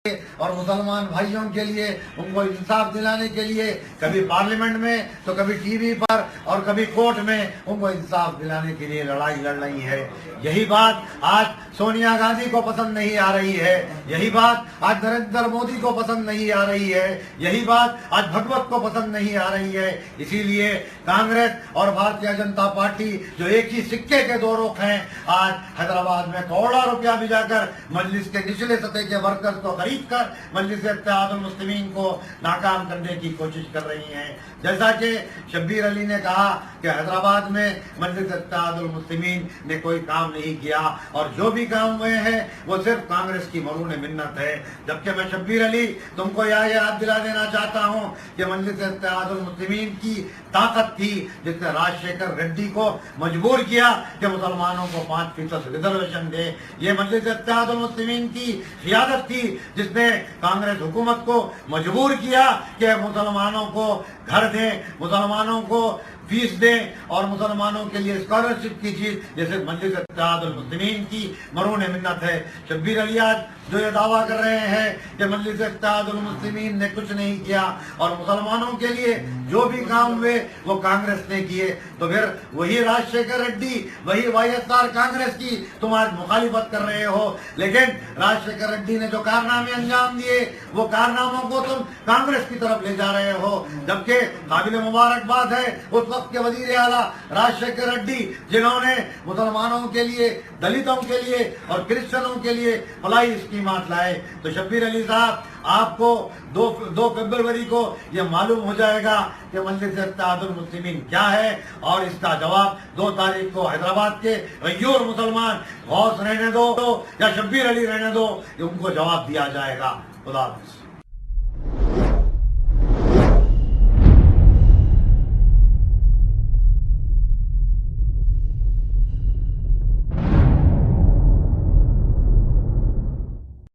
और मुसलमान भाइयों के लिए उनको इंसाफ दिलाने के लिए कभी पार्लियामेंट में तो कभी टीवी पर और कभी कोर्ट में उनको इंसाफ दिलाने के लिए लड़ाई लड़ रही है। यही बात आज सोनिया गांधी को पसंद नहीं आ रही है, यही बात आज नरेंद्र मोदी को पसंद नहीं आ रही है, यही बात आज भगवत को पसंद नहीं आ रही है। इसीलिए कांग्रेस और भारतीय जनता पार्टी जो एक ही सिक्के के दो रुख हैं, आज हैदराबाद में करोड़ों रुपया भिजाकर मजलिस के निचले सतह के वर्कर्स को खरीद कर मजलिस इत्तेहादुल मुस्लिमीन को नाकाम करने की कोशिश कर रही हैं। जैसा कि शब्बीर अली ने कहा कि हैदराबाद में मजलिस इत्तेहादुल मुस्लिमीन ने कोई काम नहीं किया और जो भी काम हुए हैं वो सिर्फ कांग्रेस की मरून मिन्नत है। जबकि मैं शब्बीर अली तुमको यह याद दिला देना चाहता हूं कि मजलिस इत्तेहादुल मुस्लिमीन की ताकत थी जिसने राजशेखर रेड्डी को मजबूर किया कि मुसलमानों को 5% रिजर्वेशन दे। ये मजलिस इत्तेहादुल मुस्लिमीन की क़ियादत थी जिसने कांग्रेस हुकूमत को मजबूर किया कि मुसलमानों को घर दें, मुसलमानों को फीस दें और मुसलमानों के लिए स्कॉलरशिप की चीज जैसे मजलिस इत्तेहादुल मुस्लिमीन की मरून मिन्नत है। शब्बीर अली आज जो ये दावा कर रहे हैं कि मजलिस इत्तेहादुल मुस्लिमीन ने कुछ नहीं किया और मुसलमानों के लिए जो भी काम हुए वो कांग्रेस ने किए, तो फिर वही राजशेखर रेड्डी, वही वाईएसआर कांग्रेस की तुम आज मुखालिफत कर रहे हो। लेकिन राजशेखर रेड्डी ने जो कारनामे अंजाम दिए वो कारनामों को तुम कांग्रेस की तरफ ले जा रहे हो। जबकि काबिल मुबारकबाद है उस वक्त के वजीर आला राजशेखर रेड्डी जिन्होंने मुसलमानों के लिए, दलितों के लिए और क्रिश्चियनों के लिए भलाई स्कीमात लाए। तो शब्बीर अली साहब आपको 2 फरवरी को यह मालूम हो जाएगा कि मजलिस इत्तेहादुल मुस्लिमीन क्या है और इसका जवाब 2 तारीख को हैदराबाद के गयूर मुसलमान गौस रहने दो या शब्बीर अली रहने दो, उनको जवाब दिया जाएगा। खुदा हाफिज़।